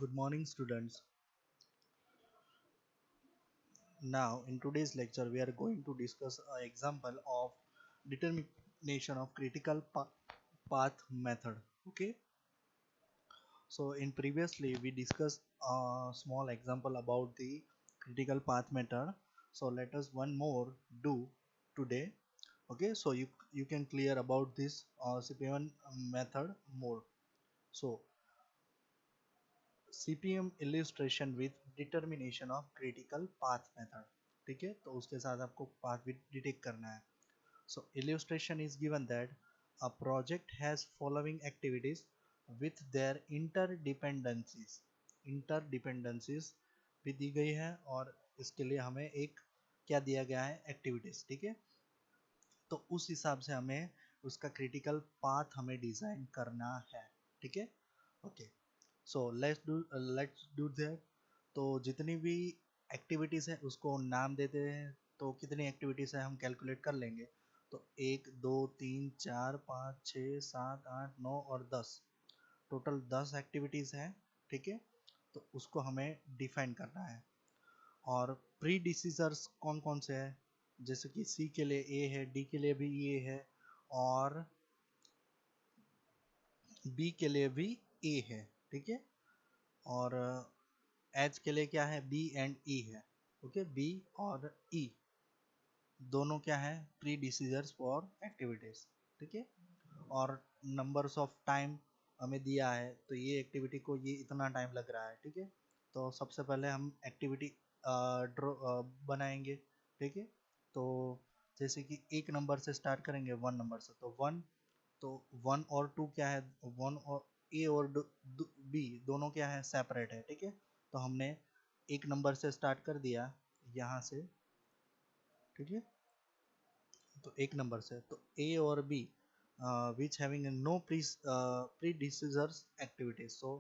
Good morning, students. Now, in today's lecture, we are going to discuss an example of determination of critical path method. Okay. So, in previously, we discussed a small example about the critical path method. So, let us one more do today. Okay. So, you can clear about this CPM method more. So, CPM illustration with determination of critical path method. ठीक है, तो उसके साथ आपको path भी detect करना है. So illustration is given that a project has following activities with their interdependencies. Interdependencies भी दी गई है और इसके लिए हमें एक क्या दिया गया है, एक्टिविटीज. ठीक है, तो उस हिसाब से हमें उसका क्रिटिकल पाथ हमें डिजाइन करना है. ठीक है, okay. So let's do that. तो जितनी भी एक्टिविटीज है उसको नाम देते हैं. तो कितनी एक्टिविटीज है हम कैलकुलेट कर लेंगे. तो 1 2 3 4 5 6 7 8 9 और 10, टोटल 10 एक्टिविटीज हैं. ठीक है, तो उसको हमें डिफाइन करना है. और प्री डिसीजर्स कौन कौन से हैं, जैसे कि सी के लिए ए है, डी के लिए भी ए है और बी के लिए भी ए है. ठीक है, और एच के लिए क्या है, बी एंड ई है. ओके, बी और ई दोनों क्या है, प्री डिसीजर्स फॉर एक्टिविटीज. ठीक है, और नंबर्स ऑफ टाइम हमें दिया है, तो ये एक्टिविटी को ये इतना टाइम लग रहा है. ठीक है, तो सबसे पहले हम एक्टिविटी ड्रॉ बनाएंगे. ठीक है, तो जैसे कि एक नंबर से स्टार्ट करेंगे, 1 नंबर से. तो 1, तो 1 और 2 क्या है, 1 और ए और बी दोनों क्या है, सेपरेट है. ठीक है, तो हमने एक नंबर से स्टार्ट कर दिया यहाँ से. ठीक है, तो एक नंबर से, तो ए और B which having no predecessors activities. So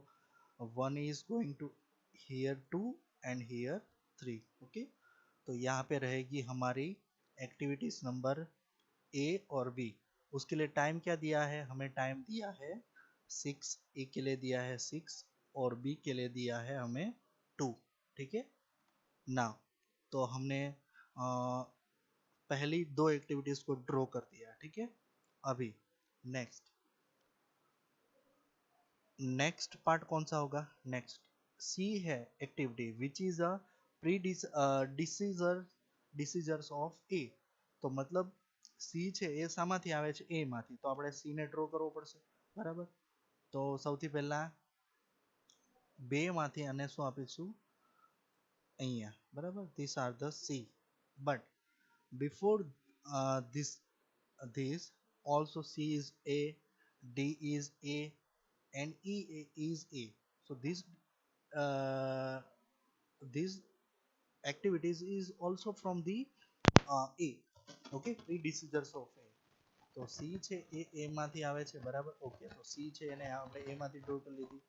one is going to here 2 and here 3. okay, तो यहाँ पे रहेगी हमारी एक्टिविटीज नंबर ए और बी. उसके लिए टाइम क्या दिया है, हमें टाइम दिया है 6. ए के लिए दिया है 6 और बी के लिए दिया है हमें 2. ठीक है, नाउ तो हमने पहली दो एक्टिविटीज को ड्रॉ कर दिया. ठीक है, अभी नेक्स्ट नेक्स्ट पार्ट कौन सा होगा, नेक्स्ट सी है activity which is a predecessors of A. તો મતલબ સી છે એ શામાંથી આવે છે, એ માંથી, તો આપણે સી ને ડ્રો કરવો પડશે. બરાબર, તો સૌથી પહેલા બે માંથી અને શું આપીશું અહીંયા. બરાબર, this are the C. But before this also C is A, D is A and E is A. So uh, this activities is also from the A. Okay, predecessors of A. તો C છે એ A માંથી આવે છે. બરાબર, okay, તો C છે એને આપણે A માંથી ડ્રો કરી લીધી.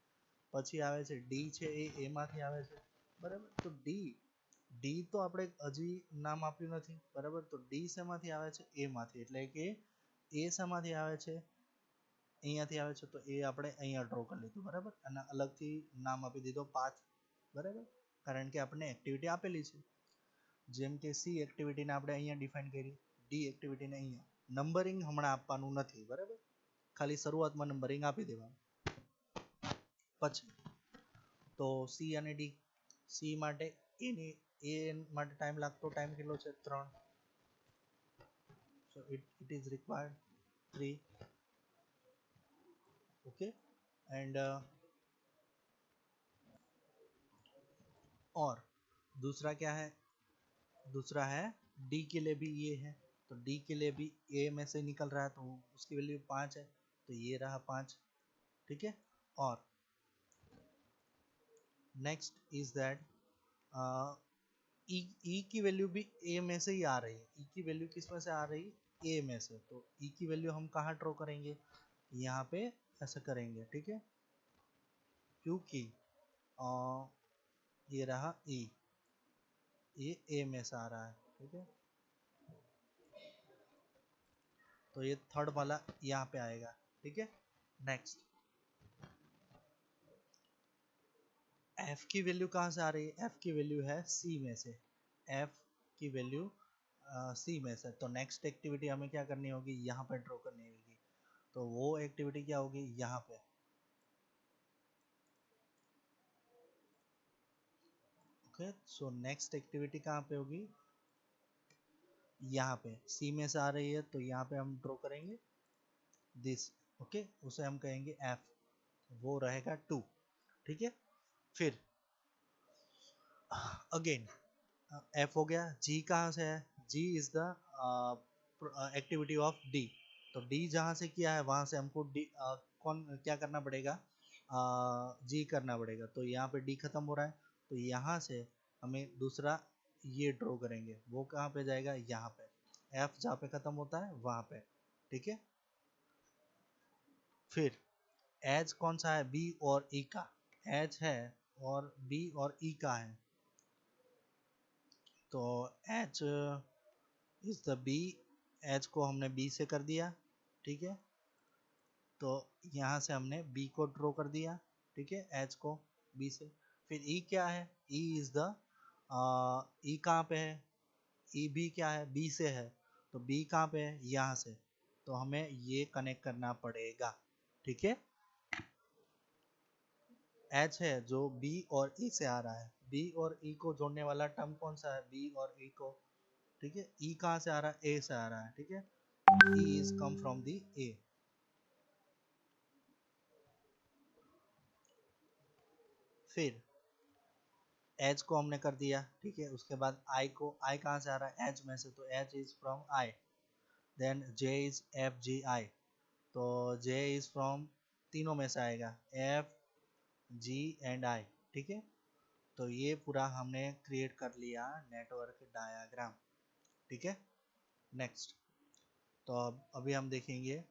પછી આવે છે D છે એ A માંથી આવે છે. બરાબર, તો D તો આપણે હજી નામ આપ્યું નથી. બરાબર, તો D શેમાંથી આવે છે, A માંથી, એટલે કે A શેમાંથી આવે છે, અહીંયાથી આવે છે, તો એ આપણે અહીંયા ડ્રો કરી લીધું. બરાબર, અને અલગથી નામ આપી દીધો પાથ. બરાબર, કારણ કે આપણને એક્ટિવિટી આપેલી છે. જેમ કે સી એક્ટિવિટીને આપણે અહીંયા ડિફાઇન કરી, ડી એક્ટિવિટીને અહીંયા. નંબરિંગ હમણાં આપવાનું નથી. બરાબર, ખાલી શરૂઆતમાં નંબરિંગ આપી દેવાનું. પછી તો સી અને ડી, સી માટે એ માટે ટાઈમ લાગતો ટાઈમ કેટલો છે, 3. so it is required 3. okay, and और दूसरा क्या है, दूसरा है डी के लिए भी ये है. तो डी के लिए भी ए में से निकल रहा है, तो उसकी वैल्यू 5 है, तो ये रहा 5. ठीक है, और नेक्स्ट इज दैट ई की वैल्यू भी ए में से ही आ रही है. ई की वैल्यू किस में से आ रही है, ए में से. तो ई की वैल्यू हम कहाँ ड्रॉ करेंगे, यहाँ पे ऐसे करेंगे. ठीक है, क्योंकि ये रहा ई, ये ए में से आ रहा है. ठीक है, तो ये थर्ड वाला यहाँ पे आएगा. ठीक है, नेक्स्ट एफ की वैल्यू कहाँ से आ रही है? एफ की वैल्यू है सी में से, एफ की वैल्यू सी में से। तो नेक्स्ट एक्टिविटी हमें क्या करनी होगी? यहाँ पे ड्रॉ करनी होगी। तो वो एक्टिविटी क्या होगी? यहाँ पे। ओके, सो नेक्स्ट एक्टिविटी कहाँ पे होगी? यहाँ पे। सी में से आ रही है तो यहाँ पे हम ड्रॉ करेंगे दिस। ओके, उसे हम कहेंगे एफ, वो रहेगा 2। ठीक है, फिर अगेन एफ हो गया। जी कहाँ से है? G is the activity of D. तो डी जहाँ से किया है वहाँ से हमको डी कौन क्या करना पड़ेगा? जी करना पड़ेगा। तो यहाँ पे डी खत्म हो रहा है, तो यहाँ से हमें दूसरा ये ड्रॉ करेंगे। वो कहाँ पे जाएगा? यहाँ पे। एफ जहाँ पे खत्म होता है वहाँ पे। ठीक है, फिर एज कौन सा है? बी और ई का एज है, और बी और ई का है। तो H is the B, H को हमने बी से कर दिया। ठीक है, तो यहाँ से हमने बी को ड्रॉ कर दिया। ठीक है, एच को बी से। फिर ई क्या है? ई इज द ई कहाँ पे है? ई भी क्या है? बी से है। तो बी कहाँ पे है? यहाँ से। तो हमें ये कनेक्ट करना पड़ेगा। ठीक है, एच है जो बी और ई से आ रहा है। बी और ई को जोड़ने वाला टर्म कौन सा है? बी और ई को। ठीक है, ई कहाँ से आ रहा है? ए से आ रहा है। ठीक है, E is come from the ए। फिर एच को हमने कर दिया। ठीक है, उसके बाद आई को, आई कहाँ से आ रहा है? एच में से। तो H is from I. Then J is F G I. तो जे इज फ्रॉम तीनों में से आएगा, एफ जी एंड आई। ठीक है, तो ये पूरा हमने क्रिएट कर लिया नेटवर्क डायाग्राम। ठीक है, नेक्स्ट। तो अब अभी हम देखेंगे।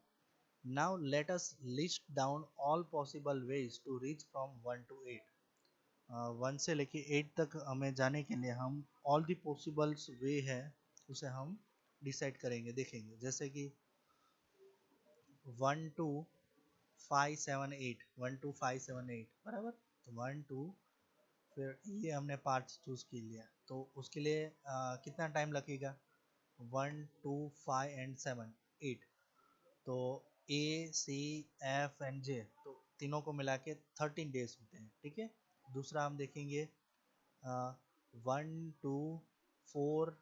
Now let us list down all possible ways to reach from 1 to 8। 1 से लेके 8 तक हमें जाने के लिए हम ऑल दी पॉसिबल्स वे है उसे हम डिसाइड करेंगे, देखेंगे। जैसे कि 1 to 5 7 8, 1 to 5 7 8 बराबर। तो 1 2, फिर ये हमने पार्ट्स चूज कर लिया। तो उसके लिए कितना टाइम लगेगा? 1 2 5 एंड 7 8। तो ए सी एफ एंड जे, तो तीनों को मिला के 13 डेज होते हैं। ठीक है, दूसरा हम देखेंगे 1 2 4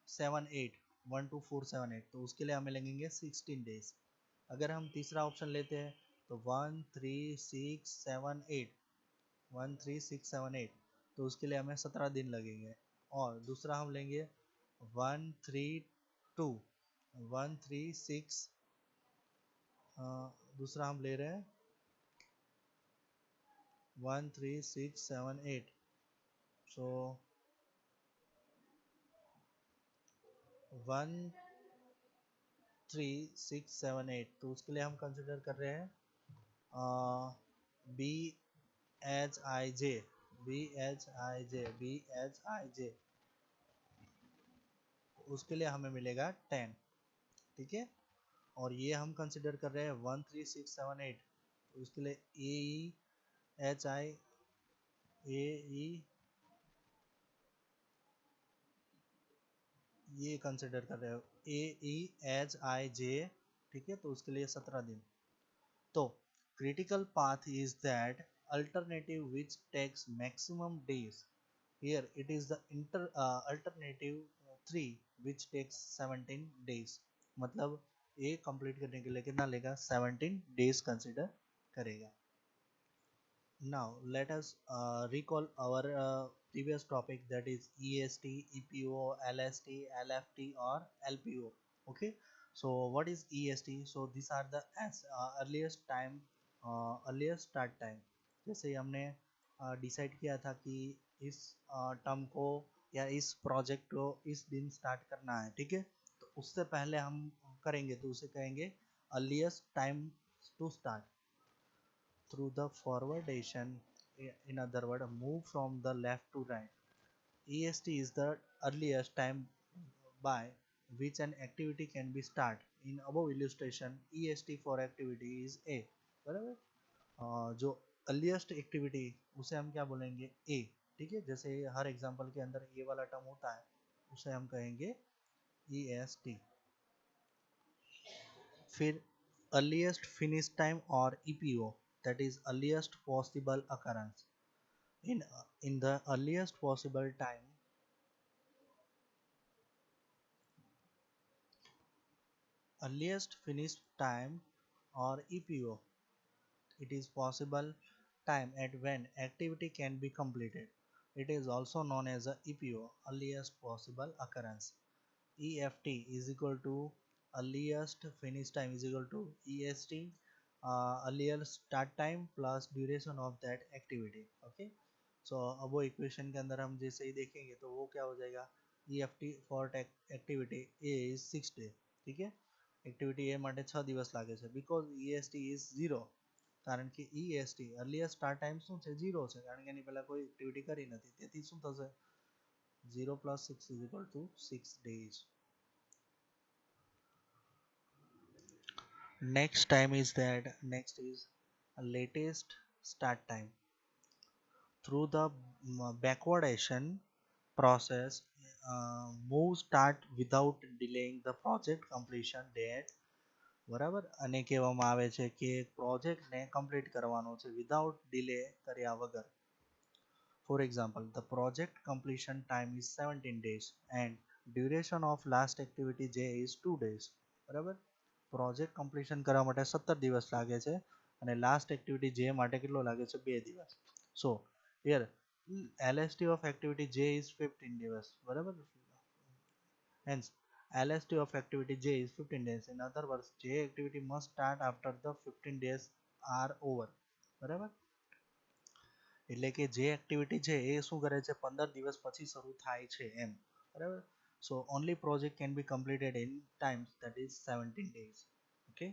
7 8, 1 2 4 7 8। तो उसके लिए हमें लगेंगे 16 डेज। अगर हम तीसरा ऑप्शन लेते हैं तो 1 3 6 7 8, 1 3 6 7 8, तो उसके लिए हमें 17 दिन लगेंगे। और दूसरा हम लेंगे 1 3 2, 1 3 6, दूसरा हम ले रहे हैं 1 3 6 7 8। सो 1 3 6 7 8, तो उसके लिए हम कंसिडर कर रहे हैं B H I J, B H I J, B H I J. उसके लिए हमें मिलेगा 10। ठीक है, और ये हम कंसिडर कर रहे हैं 1 3 6 7 8। उसके लिए ए ई एच आई, ए ई, ये कंसिडर कर रहे हो ए ई एच आई जे। ठीक है, तो उसके लिए 17 दिन। तो critical path is that alternative which takes maximum days. Here it is the alternative 3 which takes 17 days। मतलब ये कंप्लीट करने के लिए कितना लेगा? 17 डेज कंसिडर करेगा। Now let us recall our previous topic, that is EST, EPO, LST, LFT or LPO. Okay, so what is EST? So these are the earliest time, earliest start time। जैसे ही हमने decide किया था कि इस term को या इस project को इस दिन स्टार्ट करना है। ठीक है, तो उससे पहले हम करेंगे तो उसे कहेंगे earliest time to start through the forwardation. In other words, move from the left to right. EST is the earliest time by which an activity can be started. In above illustration, EST for activity is A। बराबर, जो earliest activity उसे हम क्या बोलेंगे, ए। ठीक है, जैसे हर example के अंदर ए वाला टर्म होता है, उसे हम कहेंगे ई एस टी। फिर अर्लीस्ट फिनिश टाइम और EPO, that is earliest possible occurrence. In the earliest possible time, earliest finish time or EPO, it is possible time at when activity can be completed. It is also known as a EPO, earliest possible occurrence. EFT is equal to earliest finish time is equal to EST, earlier start time plus duration of that activity. Okay, so अब वो equation के अंदर हम जैसे ही देखेंगे तो वो क्या हो जाएगा, EFT for activity A is 6 day. ठीक है, एक्टिविटी ए માટે 6 દિવસ લાગે છે, બીકોઝ EST ઇઝ 0, કારણ કે EST અર્લીએસ્ટ સ્ટાર્ટ ટાઈમ શું છે, 0 છે, કારણ કે એની પહેલા કોઈ એક્ટિવિટી કરી નથી, તેથી શું થશે, 0 + 6 = 6 days. Next is latest start time. Through the backwardation process, move start without delaying the project completion date. બરાબર, અને કહેવામાં આવે છે કે પ્રોજેક્ટને કમ્પ્લીટ કરવાનો છે વિધાઉટ ડિલે કર્યા વગર. For example, the project completion time is 17 days and duration of last activity J is 2 days. બરાબર, પ્રોજેક્ટ કમ્પ્લીશન કરવા માટે 17 દિવસ લાગે છે અને લાસ્ટ એક્ટિવિટી જે માટે કેટલો લાગે છે, 2 દિવસ. સો here LST of activity J is 15 દિવસ. બરાબર, hence LST of activity J is 15 days. In other words, J activity must start after the 15 days are over. બરાબર, એટલે કે જે એક્ટિવિટી છે એ શું કરે છે, 15 દિવસ પછી શરૂ થાય છે એમ. બરાબર, so only project can be completed in times, that is 17 days. Okay,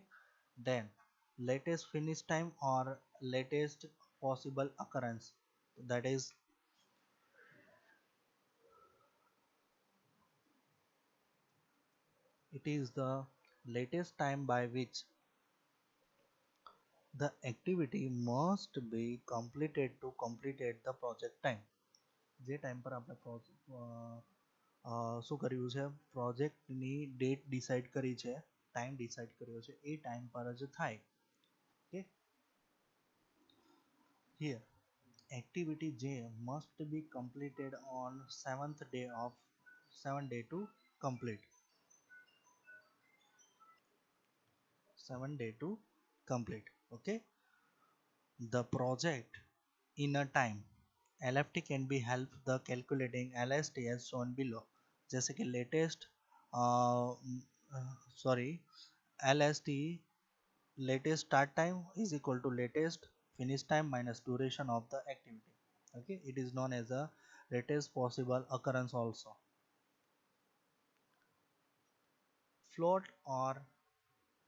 then latest finish time or latest possible occurrence, that is it is the latest time by which the activity must be completed to completed the project time. જે time પર આપણે શું કર્યું છે, પ્રોજેક્ટની date decide કરી છે, time decide કર્યો છે, એ ટાઈમ પર જ થાય. Okay, here activity J must be completed on 7th day of 7 day to complete. 7 day to complete. Okay, the project in a time. LFT can be help the calculating LST as shown below. जैसे कि latest sorry LST, latest start time is equal to latest finish time minus duration of the activity. Okay, it is known as a latest possible occurrence also. Float or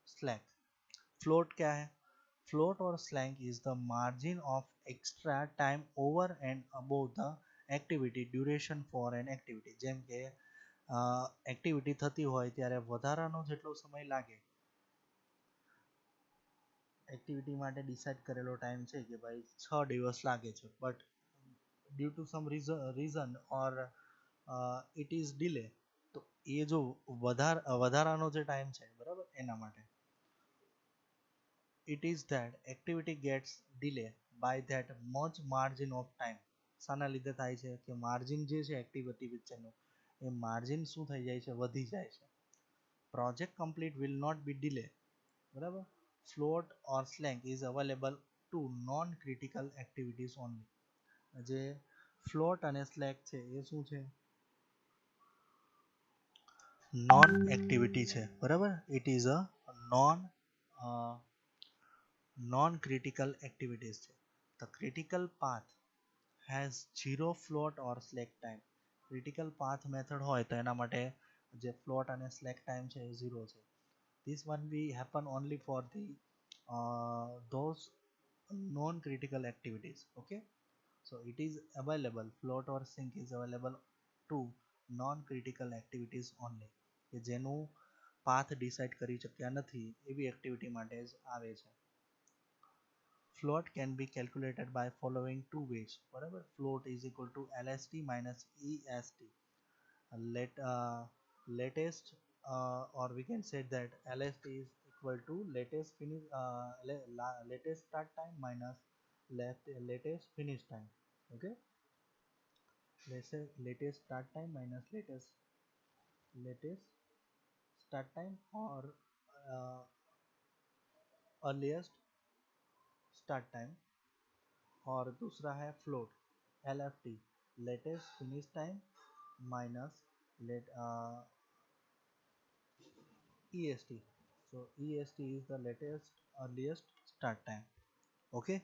slack. Float क्या है, float or slack is the margin of extra time over and above the activity duration for an activity. જેમ કે activity થતી હોય ત્યારે વધારાનો જેટલો સમય લાગે, એક્ટિવિટી માટે ડિસાઇડ કરેલો ટાઈમ છે કે ભાઈ 6 દિવસ લાગે છે, but due to some reason or it is delay, તો એ જો વધારાનો જે ટાઈમ છે, બરાબર, એના માટે it is that activity gets delay by that much margin of time. શાના લીધે થાય છે કે માર્જિન જે છે એક્ટિવિટી વચ્ચેનું, એ માર્જિન શું થઈ જાય છે, વધી જાય છે. Project complete will not be delay. બરાબર, float or slack is available to non critical activities only. જે float અને slack છે એ શું છે, નોન એક્ટિવિટી છે. બરાબર, it is a non critical activities છે. The critical path has zero float or slack time. Critical path method હોય તો એના માટે જે float અને slack time છે એ 0 છે. This one will happen only for the those non critical activities. Okay, so it is available, float or sync is available to non critical activities only, કે જેનું પાથ ડિસાઇડ કરી શક્યા નથી એવી activity માટે જ આવે છે. float can be calculated by following two ways. Whatever float is equal to LST minus EST. Let latest or we can say that LST is equal to latest finish latest start time minus latest finish time. Okay, let's say latest start time minus latest start time or uh, earliest start time, और दूसरा है float LFT latest finish time minus let EST. So EST is the latest earliest start time. Okay.